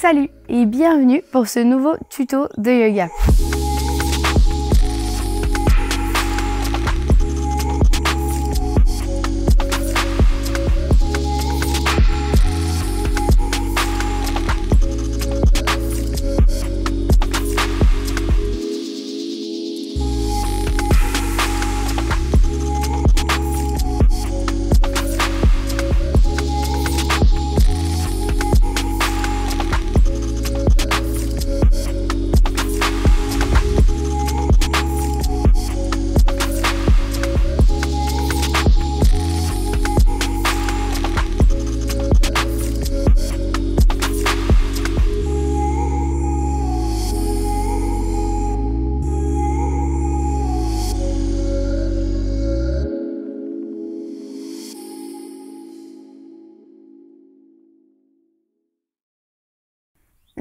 Salut et bienvenue pour ce nouveau tuto de yoga.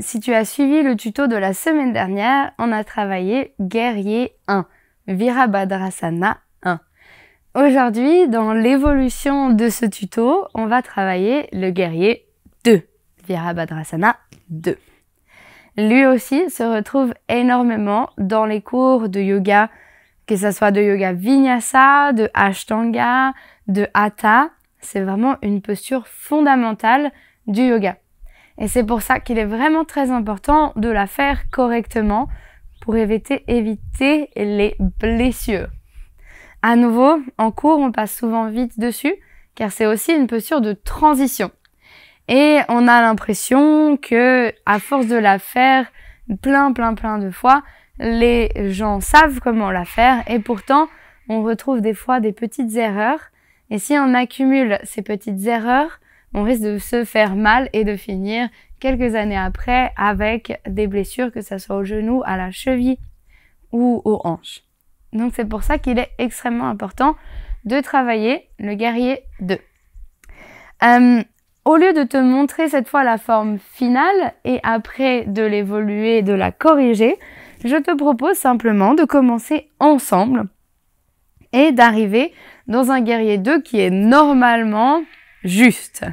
Si tu as suivi le tuto de la semaine dernière, on a travaillé Guerrier 1, Virabhadrasana 1. Aujourd'hui, dans l'évolution de ce tuto, on va travailler le Guerrier 2, Virabhadrasana 2. Lui aussi se retrouve énormément dans les cours de yoga, que ce soit de yoga Vinyasa, de Ashtanga, de Hatha. C'est vraiment une posture fondamentale du yoga. Et c'est pour ça qu'il est vraiment très important de la faire correctement pour éviter les blessures. À nouveau, en cours, on passe souvent vite dessus car c'est aussi une posture de transition. Et on a l'impression que, à force de la faire plein de fois, les gens savent comment la faire et pourtant, on retrouve des fois des petites erreurs. Et si on accumule ces petites erreurs, on risque de se faire mal et de finir quelques années après avec des blessures, que ce soit au genou, à la cheville ou aux hanches. Donc c'est pour ça qu'il est extrêmement important de travailler le Guerrier 2. Au lieu de te montrer cette fois la forme finale et après de l'évoluer, de la corriger, je te propose simplement de commencer ensemble et d'arriver dans un Guerrier 2 qui est normalement juste.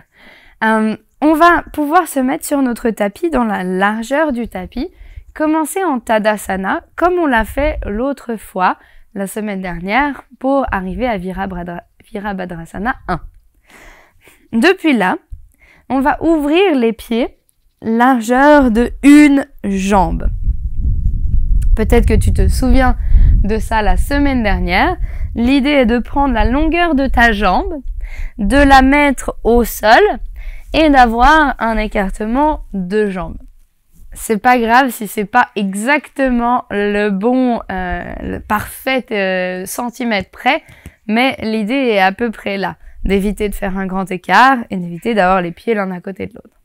On va pouvoir se mettre sur notre tapis dans la largeur du tapis, commencer en Tadasana comme on l'a fait l'autre fois, la semaine dernière, pour arriver à Virabhadrasana 1. Depuis là, on va ouvrir les pieds, largeur de une jambe. Peut-être que tu te souviens de ça la semaine dernière. L'idée est de prendre la longueur de ta jambe, de la mettre au sol et d'avoir un écartement de jambes. C'est pas grave si c'est pas exactement le bon, le parfait centimètre près, mais l'idée est à peu près là, d'éviter de faire un grand écart et d'éviter d'avoir les pieds l'un à côté de l'autre.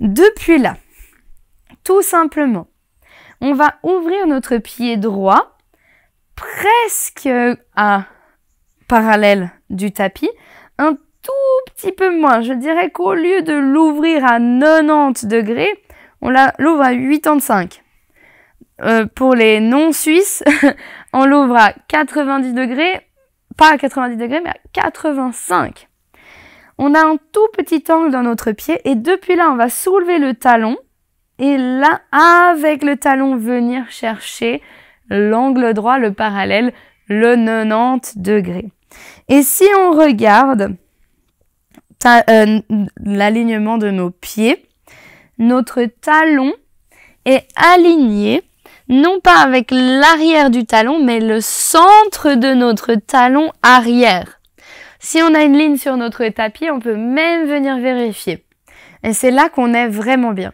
Depuis là, tout simplement, on va ouvrir notre pied droit presque à parallèle du tapis, un tout petit peu moins. Je dirais qu'au lieu de l'ouvrir à 90 degrés, on l'ouvre à 85. Pour les non-suisses, on l'ouvre à 90 degrés, pas à 90 degrés, mais à 85. On a un tout petit angle dans notre pied et depuis là, on va soulever le talon et là, avec le talon, venir chercher l'angle droit, le parallèle, le 90 degrés. Et si on regarde l'alignement de nos pieds, notre talon est aligné, non pas avec l'arrière du talon, mais le centre de notre talon arrière. Si on a une ligne sur notre tapis, on peut même venir vérifier. Et c'est là qu'on est vraiment bien.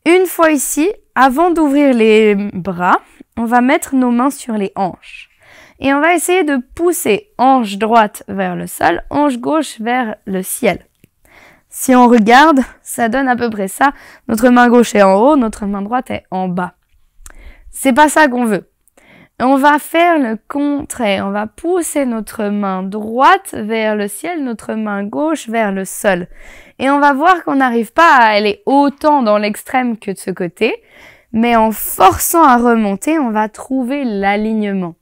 Une fois ici, avant d'ouvrir les bras, on va mettre nos mains sur les hanches. Et on va essayer de pousser hanche droite vers le sol, hanche gauche vers le ciel. Si on regarde, ça donne à peu près ça. Notre main gauche est en haut, notre main droite est en bas. C'est pas ça qu'on veut. On va faire le contraire. On va pousser notre main droite vers le ciel, notre main gauche vers le sol. Et on va voir qu'on n'arrive pas à aller autant dans l'extrême que de ce côté. Mais en forçant à remonter, on va trouver l'alignement.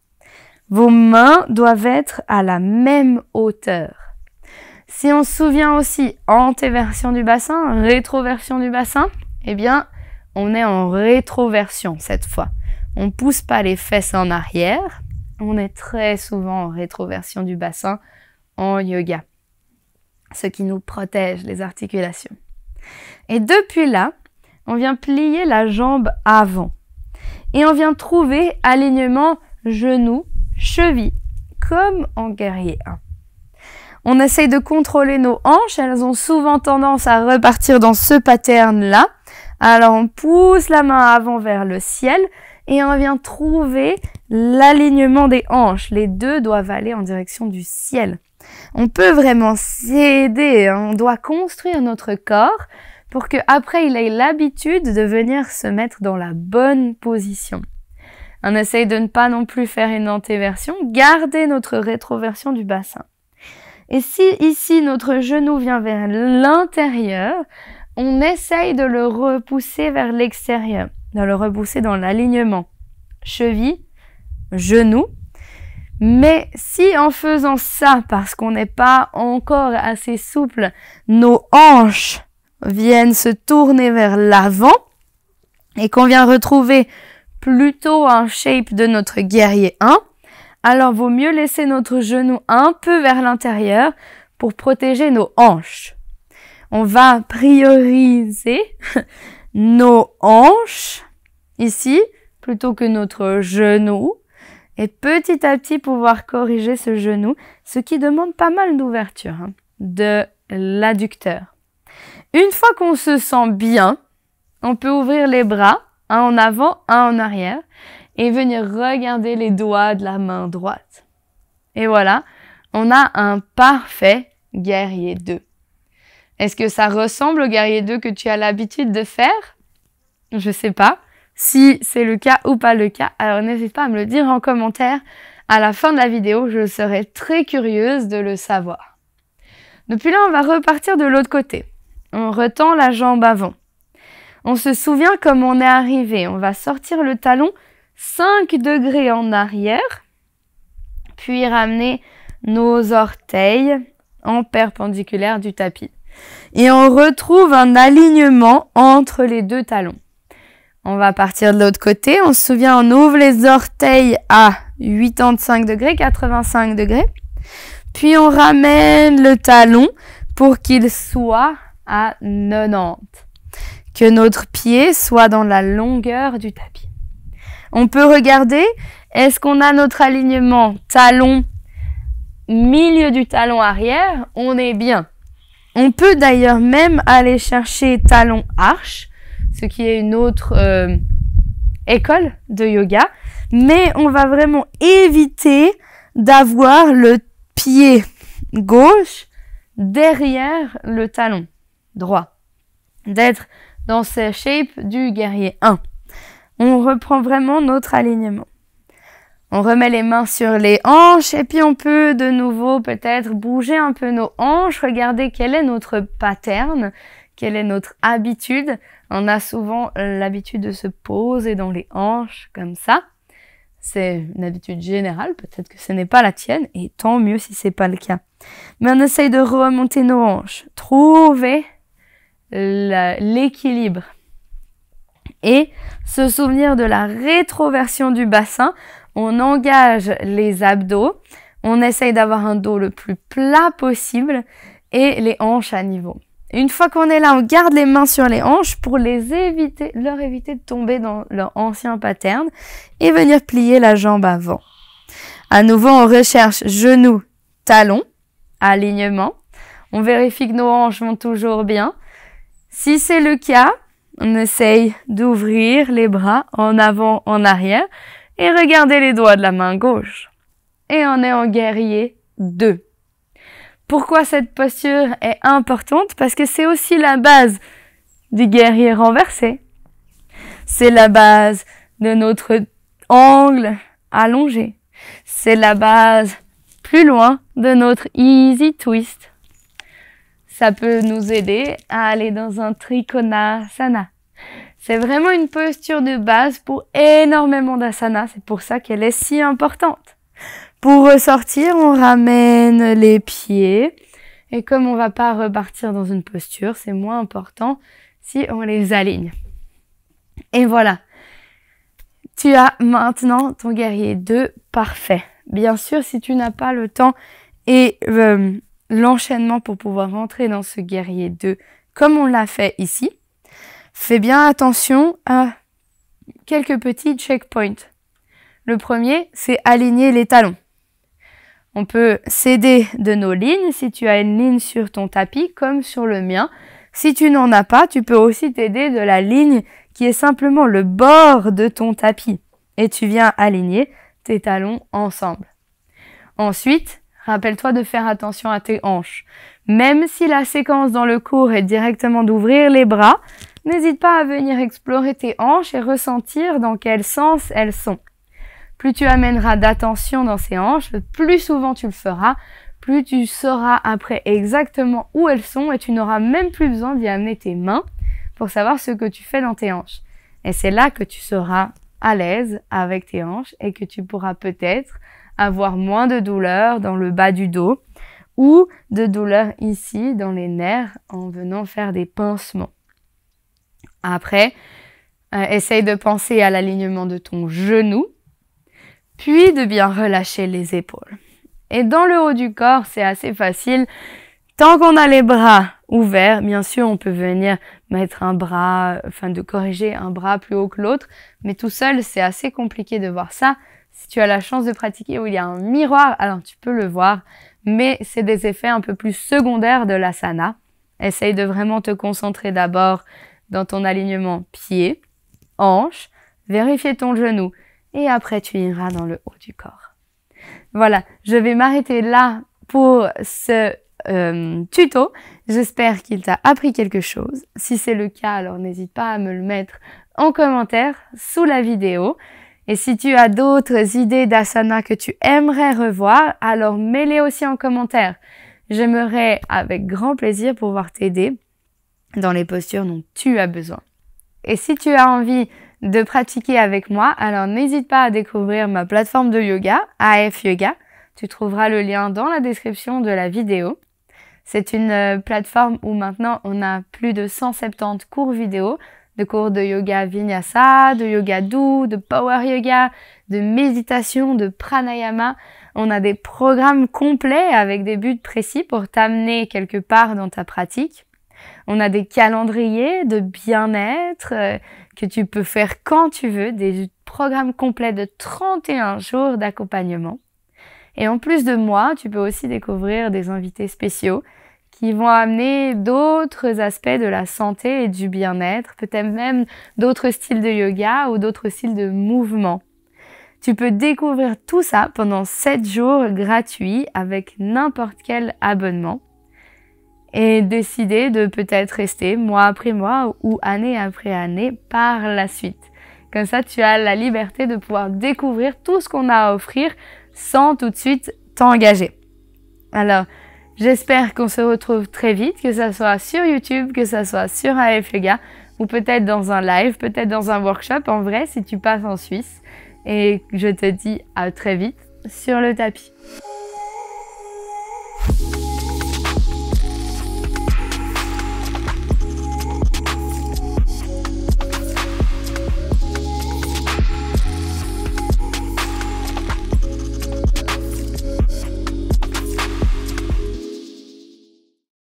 Vos mains doivent être à la même hauteur. Si on se souvient aussi, antéversion du bassin, rétroversion du bassin, Eh bien, on est en rétroversion cette fois. On ne pousse pas les fesses en arrière. On est très souvent en rétroversion du bassin en yoga, ce qui nous protège les articulations. Et depuis là, on vient plier la jambe avant. Et on vient trouver alignement genou, cheville, comme en guerrier 1. On essaye de contrôler nos hanches, elles ont souvent tendance à repartir dans ce pattern-là. Alors on pousse la main avant vers le ciel et on vient trouver l'alignement des hanches. Les deux doivent aller en direction du ciel. On peut vraiment s'aider, on doit construire notre corps pour qu'après il ait l'habitude de venir se mettre dans la bonne position. On essaye de ne pas non plus faire une antéversion, garder notre rétroversion du bassin. Et si ici notre genou vient vers l'intérieur, on essaye de le repousser vers l'extérieur, de le repousser dans l'alignement cheville, genou. Mais si en faisant ça, parce qu'on n'est pas encore assez souple, nos hanches viennent se tourner vers l'avant et qu'on vient retrouver plutôt un shape de notre guerrier 1, alors vaut mieux laisser notre genou un peu vers l'intérieur pour protéger nos hanches. On va prioriser nos hanches ici plutôt que notre genou et petit à petit pouvoir corriger ce genou, ce qui demande pas mal d'ouverture de l'adducteur. Une fois qu'on se sent bien, on peut ouvrir les bras, un en avant, un en arrière, et venir regarder les doigts de la main droite. Et voilà, on a un parfait guerrier 2. Est-ce que ça ressemble au guerrier 2 que tu as l'habitude de faire? Je sais pas si c'est le cas ou pas le cas. Alors n'hésite pas à me le dire en commentaire. À la fin de la vidéo, je serai très curieuse de le savoir. Depuis là, on va repartir de l'autre côté. On retend la jambe avant. On se souvient comment on est arrivé. On va sortir le talon 5 degrés en arrière, puis ramener nos orteils en perpendiculaire du tapis. Et on retrouve un alignement entre les deux talons. On va partir de l'autre côté. On se souvient, on ouvre les orteils à 85 degrés, 85 degrés. Puis on ramène le talon pour qu'il soit à 90. Que notre pied soit dans la longueur du tapis. On peut regarder, est-ce qu'on a notre alignement talon, milieu du talon arrière? On est bien. On peut d'ailleurs même aller chercher talon arche, ce qui est une autre école de yoga, mais on va vraiment éviter d'avoir le pied gauche derrière le talon droit, d'être dans ce shape du guerrier 1. On reprend vraiment notre alignement. On remet les mains sur les hanches et puis on peut de nouveau peut-être bouger un peu nos hanches, regarder quel est notre pattern, quelle est notre habitude. On a souvent l'habitude de se poser dans les hanches comme ça. C'est une habitude générale, peut-être que ce n'est pas la tienne et tant mieux si c'est pas le cas. Mais on essaye de remonter nos hanches, trouver l'équilibre. Et se souvenir de la rétroversion du bassin, on engage les abdos, on essaye d'avoir un dos le plus plat possible et les hanches à niveau. Une fois qu'on est là, on garde les mains sur les hanches pour leur éviter de tomber dans leur ancien pattern et venir plier la jambe avant. À nouveau, on recherche genou, talon, alignement. On vérifie que nos hanches vont toujours bien. Si c'est le cas, on essaye d'ouvrir les bras en avant, en arrière et regarder les doigts de la main gauche. Et on est en guerrier 2. Pourquoi cette posture est importante? Parce que c'est aussi la base du guerrier renversé. C'est la base de notre angle allongé. C'est la base plus loin de notre easy twist. Ça peut nous aider à aller dans un Trikonasana. C'est vraiment une posture de base pour énormément d'asanas. C'est pour ça qu'elle est si importante. Pour ressortir, on ramène les pieds. Et comme on va pas repartir dans une posture, c'est moins important si on les aligne. Et voilà. Tu as maintenant ton guerrier 2 parfait. Bien sûr, si tu n'as pas le temps et l'enchaînement pour pouvoir rentrer dans ce guerrier 2 comme on l'a fait ici, fais bien attention à quelques petits checkpoints. Le premier, c'est aligner les talons. On peut s'aider de nos lignes si tu as une ligne sur ton tapis comme sur le mien. Si tu n'en as pas, tu peux aussi t'aider de la ligne qui est simplement le bord de ton tapis. Et tu viens aligner tes talons ensemble. Ensuite, rappelle-toi de faire attention à tes hanches. Même si la séquence dans le cours est directement d'ouvrir les bras, n'hésite pas à venir explorer tes hanches et ressentir dans quel sens elles sont. Plus tu amèneras d'attention dans ces hanches, plus souvent tu le feras, plus tu sauras après exactement où elles sont et tu n'auras même plus besoin d'y amener tes mains pour savoir ce que tu fais dans tes hanches. Et c'est là que tu seras à l'aise avec tes hanches et que tu pourras peut-être avoir moins de douleur dans le bas du dos ou de douleur ici dans les nerfs en venant faire des pincements. Après, essaye de penser à l'alignement de ton genou, puis de bien relâcher les épaules. Et dans le haut du corps, c'est assez facile. Tant qu'on a les bras ouverts, bien sûr, on peut venir mettre un bras, de corriger un bras plus haut que l'autre, mais tout seul, c'est assez compliqué de voir ça. Si tu as la chance de pratiquer où il y a un miroir, alors tu peux le voir, mais c'est des effets un peu plus secondaires de l'asana. Essaye de vraiment te concentrer d'abord dans ton alignement pied, hanche, vérifier ton genou, et après tu iras dans le haut du corps. Voilà, je vais m'arrêter là pour ce tuto. J'espère qu'il t'a appris quelque chose. Si c'est le cas, alors n'hésite pas à me le mettre en commentaire sous la vidéo. Et si tu as d'autres idées d'asana que tu aimerais revoir, alors mets-les aussi en commentaire. J'aimerais avec grand plaisir pouvoir t'aider dans les postures dont tu as besoin. Et si tu as envie de pratiquer avec moi, alors n'hésite pas à découvrir ma plateforme de yoga, AF Yoga. Tu trouveras le lien dans la description de la vidéo. C'est une plateforme où maintenant on a plus de 170 cours vidéo, de cours de yoga vinyasa, de yoga doux, de power yoga, de méditation, de pranayama. On a des programmes complets avec des buts précis pour t'amener quelque part dans ta pratique. On a des calendriers de bien-être que tu peux faire quand tu veux, des programmes complets de 31 jours d'accompagnement. Et en plus de moi, tu peux aussi découvrir des invités spéciaux qui vont amener d'autres aspects de la santé et du bien-être, peut-être même d'autres styles de yoga ou d'autres styles de mouvement. Tu peux découvrir tout ça pendant 7 jours gratuits avec n'importe quel abonnement et décider de peut-être rester mois après mois ou année après année par la suite. Comme ça, tu as la liberté de pouvoir découvrir tout ce qu'on a à offrir sans tout de suite t'engager. Alors, j'espère qu'on se retrouve très vite, que ça soit sur YouTube, que ça soit sur AF Yoga, ou peut-être dans un live, peut-être dans un workshop en vrai si tu passes en Suisse. Et je te dis à très vite sur le tapis.